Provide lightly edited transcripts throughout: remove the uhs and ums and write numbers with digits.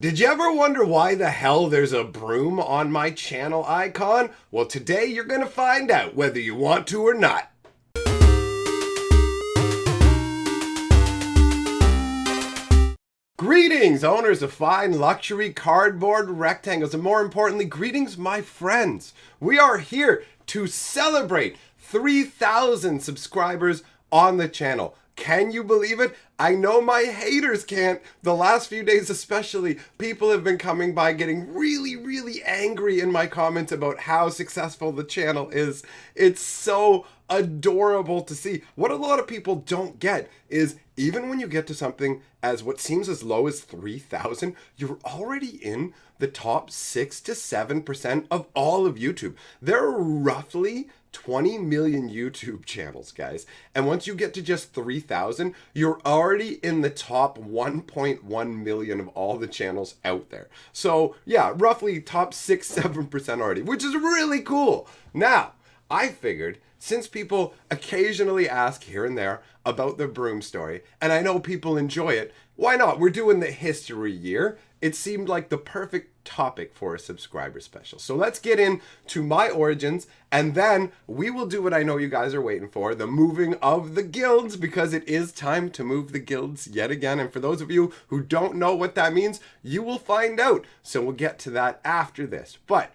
Did you ever wonder why the hell there's a broom on my channel icon? Well, today you're gonna find out whether you want to or not. Greetings, owners of fine luxury cardboard rectangles, and more importantly, greetings, my friends. We are here to celebrate 3,000 subscribers on the channel. Can you believe it? I know my haters can't. The last few days especially, people have been coming by getting really angry in my comments about how successful the channel is. It's so adorable to see. What a lot of people don't get is even when you get to something as what seems as low as 3,000, you're already in the top 6 to 7% of all of YouTube. There are roughly 20 million YouTube channels, guys. And once you get to just 3,000, you're already in the top 1.1 million of all the channels out there. So yeah, roughly top 6, 7% already, which is really cool. Now, I figured since people occasionally ask here and there about the broom story, and I know people enjoy it, why not? We're doing the history year. It seemed like the perfect topic for a subscriber special. So let's get into my origins, and then we will do what I know you guys are waiting for, the moving of the guilds, because it is time to move the guilds yet again. And for those of you who don't know what that means, you will find out. So we'll get to that after this. But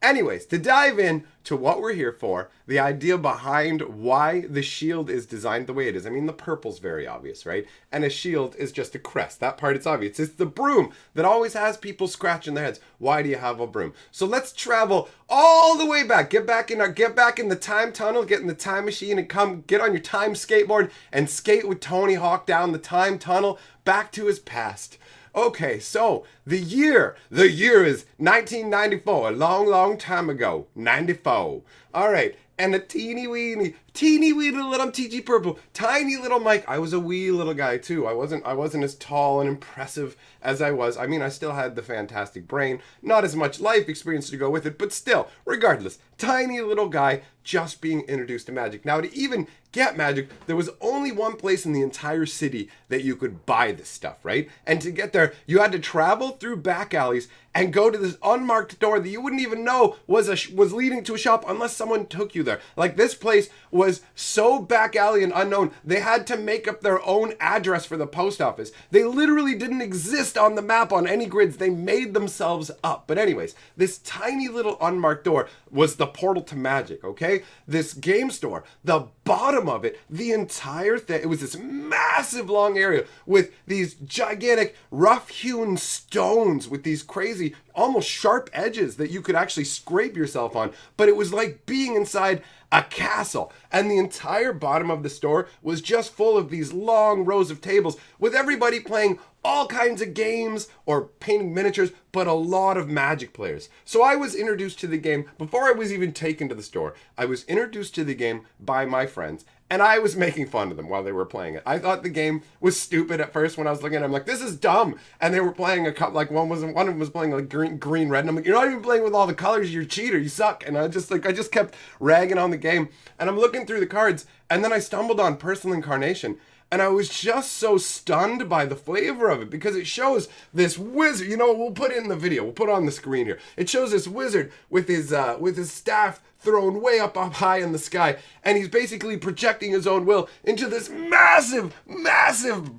anyways, to dive in to what we're here for, the idea behind why the shield is designed the way it is. I mean, the purple's very obvious, right? And a shield is just a crest. That part is obvious. It's the broom that always has people scratching their heads. Why do you have a broom? So let's travel all the way back. Get back in the time tunnel, get in the time machine, and come get on your time skateboard and skate with Tony Hawk down the time tunnel back to his past. Okay, so the year is 1994, a long time ago, 94. All right, and a teeny weeny little, I'm TG Purple, tiny little Mike. I was a wee little guy too. I wasn't as tall and impressive as I was. I mean, I still had the fantastic brain, not as much life experience to go with it, but still, regardless, tiny little guy just being introduced to magic. Now, to even get magic, there was only one place in the entire city that you could buy this stuff, right? And to get there, you had to travel through back alleys and go to this unmarked door that you wouldn't even know was leading to a shop unless someone took you there. Like, this place was so back alley and unknown, they had to make up their own address for the post office. They literally didn't exist on the map on any grids. They made themselves up. But anyways, this tiny little unmarked door was the portal to magic, okay? This game store, the bottom of it, the entire thing, it was this massive long area with these gigantic rough-hewn stones with these crazy, almost sharp edges that you could actually scrape yourself on. But it was like being inside a castle, and the entire bottom of the store was just full of these long rows of tables with everybody playing all kinds of games or painting miniatures, but a lot of Magic players. So I was introduced to the game before I was even taken to the store. I was introduced to the game by my friends, and I was making fun of them while they were playing it. I thought the game was stupid at first when I was looking at it. I'm like, this is dumb. And they were playing like one of them was playing like green, red. And I'm like, you're not even playing with all the colors. You're a cheater. You suck. And I just kept ragging on the game. And I'm looking through the cards, and then I stumbled on Personal Incarnation. And I was just so stunned by the flavor of it because it shows this wizard. You know, we'll put it in the video. We'll put it on the screen here. It shows this wizard with his staff thrown way up high in the sky, and he's basically projecting his own will into this massive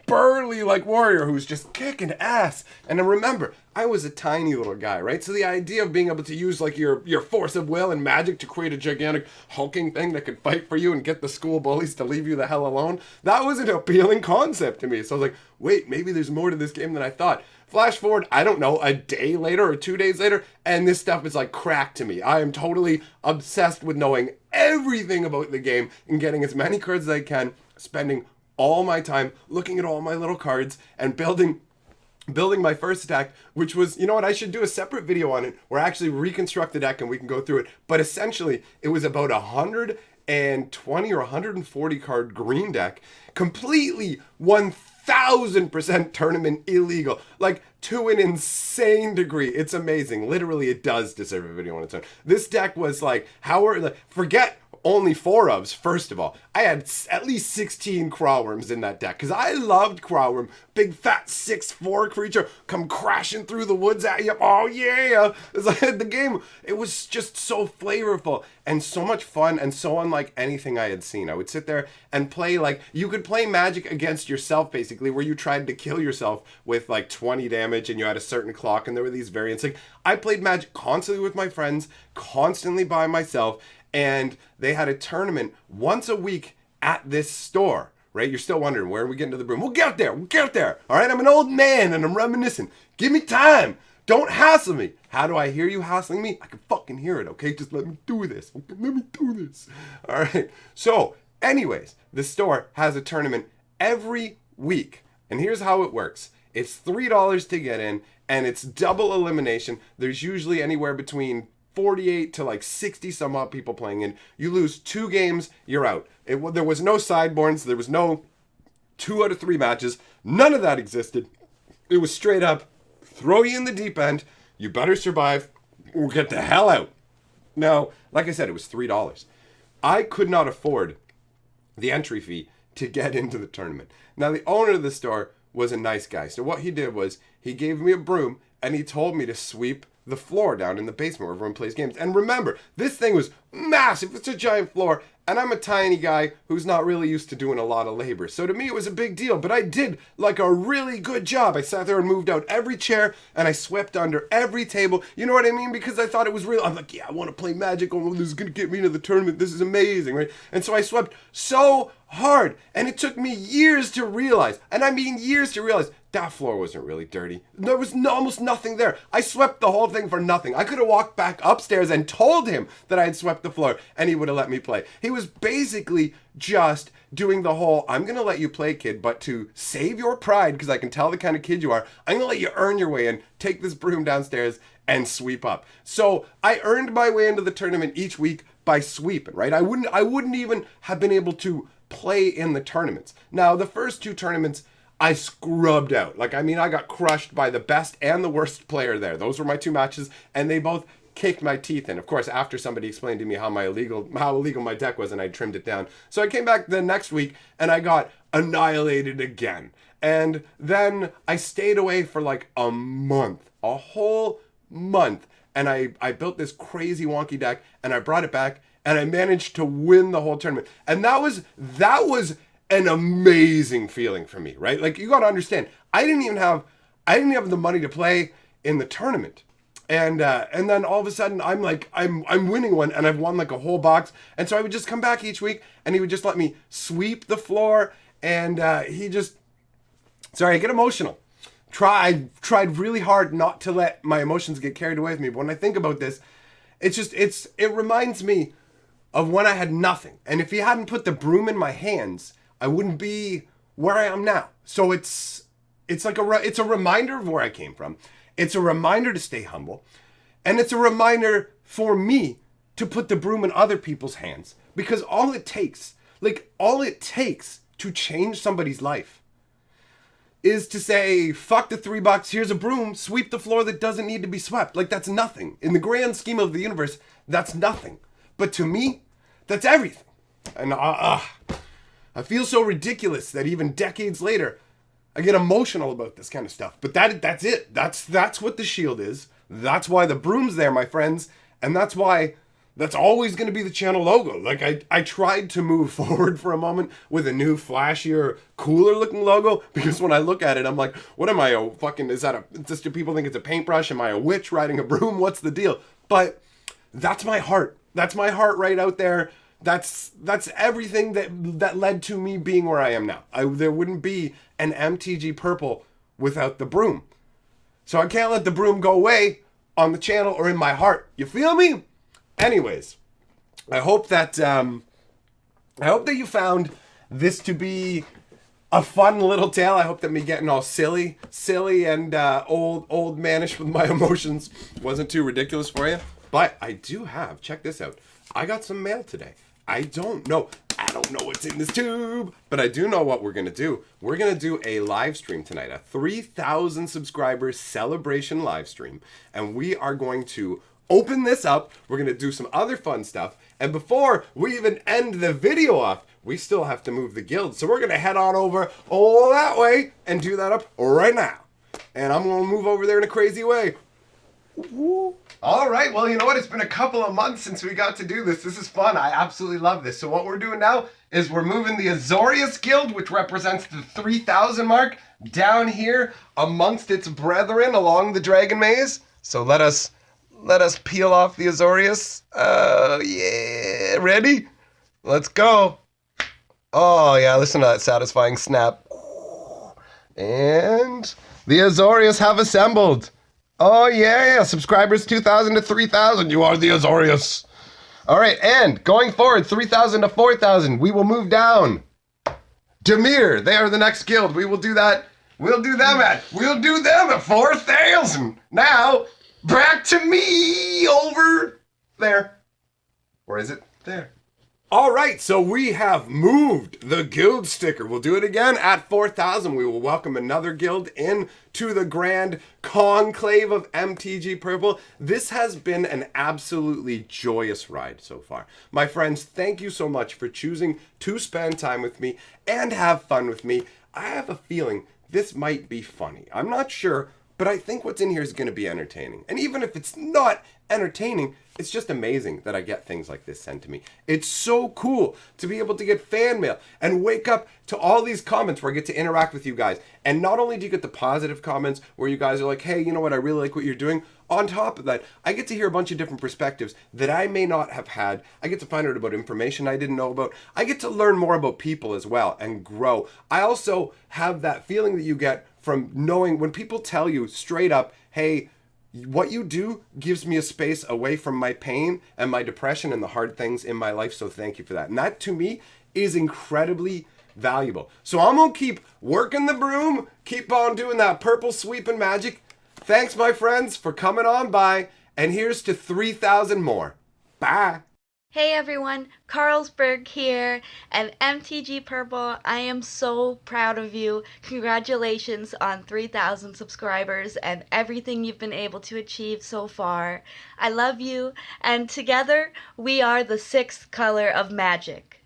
burly like warrior who's just kicking ass. And then remember, I was a tiny little guy, right? So the idea of being able to use like your force of will and magic to create a gigantic hulking thing that could fight for you and get the school bullies to leave you the hell alone, that was an appealing concept to me. So I was like, wait, maybe there's more to this game than I thought. Flash forward, I don't know, a day later or 2 days later, and this stuff is like crack to me. I am totally obsessed with knowing everything about the game and getting as many cards as I can, spending all my time looking at all my little cards and building my first deck, which was, you know what, I should do a separate video on it where I actually reconstruct the deck and we can go through it. But essentially, it was about 120 or 140 card green deck, completely 1,000% tournament illegal, like to an insane degree. It's amazing. Literally, it does deserve a video on its own. This deck was like, forget only 4 ofs, first of all. I had at least 16 Crawworms in that deck because I loved Crawworm. Big fat 6'4" creature come crashing through the woods at you. Oh yeah! It's like the game, it was just so flavorful and so much fun and so unlike anything I had seen. I would sit there and play, like, you could play Magic against yourself basically, where you tried to kill yourself with like 20 damage and you had a certain clock, and there were these variants. Like, I played Magic constantly with my friends, constantly by myself, and they had a tournament once a week at this store, right? You're still wondering, where are we getting to the broom? We'll get there. We'll get there. All right, I'm an old man and I'm reminiscing. Give me time. Don't hassle me. How do I hear you hassling me? I can fucking hear it, okay? Just let me do this. Okay, let me do this. All right. So, anyways, the store has a tournament every week. And here's how it works. It's $3 to get in, and it's double elimination. There's usually anywhere between 48 to like 60 some odd people playing in. You lose 2 games, you're out. There was no sideboards. There was no 2 out of 3 matches. None of that existed. It was straight up, throw you in the deep end. You better survive or get the hell out. Now, like I said, it was $3. I could not afford the entry fee to get into the tournament. Now, the owner of the store was a nice guy. So what he did was he gave me a broom and he told me to sweep the floor down in the basement where everyone plays games. And remember, this thing was massive. It's a giant floor, and I'm a tiny guy who's not really used to doing a lot of labor. So to me, it was a big deal, but I did like a really good job. I sat there and moved out every chair, and I swept under every table. You know what I mean? Because I thought it was real. I'm like, yeah, I want to play Magic. Oh, this is going to get me into the tournament. This is amazing, right? And so I swept so hard, and it took me years to realize, and I mean years to realize, that floor wasn't really dirty. There was almost nothing there. I swept the whole thing for nothing. I could have walked back upstairs and told him that I had swept the floor, and he would have let me play. He was basically just doing the whole, I'm going to let you play, kid, but to save your pride, because I can tell the kind of kid you are, I'm going to let you earn your way in, take this broom downstairs, and sweep up. So I earned my way into the tournament each week by sweeping, right? I wouldn't even have been able to play in the tournaments. Now, the first 2 tournaments, I scrubbed out. Like, I mean, I got crushed by the best and the worst player there. Those were my 2 matches, and they both kicked my teeth in. Of course, after somebody explained to me how illegal my deck was, and I trimmed it down. So I came back the next week, and I got annihilated again. And then I stayed away for like a month, a whole month. And I built this crazy wonky deck, and I brought it back, and I managed to win the whole tournament. And that was an amazing feeling for me, right? Like, you got to understand, I didn't have the money to play in the tournament. And then all of a sudden I'm winning one, and I've won like a whole box. And so I would just come back each week, and he would just let me sweep the floor, and I get emotional. I tried really hard not to let my emotions get carried away with me. But when I think about this, it reminds me of when I had nothing. And if he hadn't put the broom in my hands, I wouldn't be where I am now. So it's a reminder of where I came from. It's a reminder to stay humble. And it's a reminder for me to put the broom in other people's hands. Because all it takes to change somebody's life is to say, fuck the $3, here's a broom, sweep the floor that doesn't need to be swept. Like, that's nothing. In the grand scheme of the universe, that's nothing. But to me, that's everything. And I feel so ridiculous that even decades later, I get emotional about this kind of stuff. But that's it. That's what the shield is. That's why the broom's there, my friends. And that's why that's always going to be the channel logo. Like, I tried to move forward for a moment with a new, flashier, cooler looking logo, because when I look at it, I'm like, what am I, do people think it's a paintbrush? Am I a witch riding a broom? What's the deal? But that's my heart. That's my heart right out there. That's everything that led to me being where I am now. There wouldn't be an MTG Purple without the broom. So I can't let the broom go away on the channel or in my heart. You feel me? Anyways, I hope that you found this to be a fun little tale. I hope that me getting all silly and old manish with my emotions wasn't too ridiculous for you. But I do have, check this out. I got some mail today. I don't know what's in this tube, but I do know what we're going to do. We're going to do a live stream tonight, a 3,000 subscribers celebration live stream, and we are going to open this up. We're going to do some other fun stuff. And before we even end the video off, we still have to move the guild. So we're going to head on over all that way and do that up right now. And I'm going to move over there in a crazy way. Woo. All right, well, you know what? It's been a couple of months since we got to do this. This is fun. I absolutely love this. So what we're doing now is we're moving the Azorius Guild, which represents the 3,000 mark, down here amongst its brethren along the Dragon Maze. So let us peel off the Azorius. Yeah, ready? Let's go. Oh, yeah, listen to that satisfying snap. And the Azorius have assembled. Oh, yeah, subscribers 2,000 to 3,000. You are the Azorius. All right, and going forward, 3,000 to 4,000, we will move down. Dimir, they are the next guild. We will do that. We'll do them at 4,000. Now, back to me over there. Or is it there? All right, so we have moved the guild sticker. We'll do it again at 4,000. We will welcome another guild in to the grand conclave of MTG Purple. This has been an absolutely joyous ride so far. My friends, thank you so much for choosing to spend time with me and have fun with me. I have a feeling this might be funny. I'm not sure, but I think what's in here is going to be entertaining. And even if it's not entertaining, it's just amazing that I get things like this sent to me. It's so cool to be able to get fan mail and wake up to all these comments where I get to interact with you guys. And not only do you get the positive comments where you guys are like, hey, you know what, I really like what you're doing. On top of that, I get to hear a bunch of different perspectives that I may not have had. I get to find out about information I didn't know about. I get to learn more about people as well and grow. I also have that feeling that you get from knowing when people tell you straight up, hey, what you do gives me a space away from my pain and my depression and the hard things in my life. So thank you for that. And that to me is incredibly valuable. So I'm going to keep working the broom, keep on doing that purple sweeping magic. Thanks, my friends, for coming on by. And here's to 3,000 more. Bye. Hey everyone, Carlsberg here, and MTG Purple, I am so proud of you. Congratulations on 3,000 subscribers and everything you've been able to achieve so far. I love you, and together we are the sixth color of magic.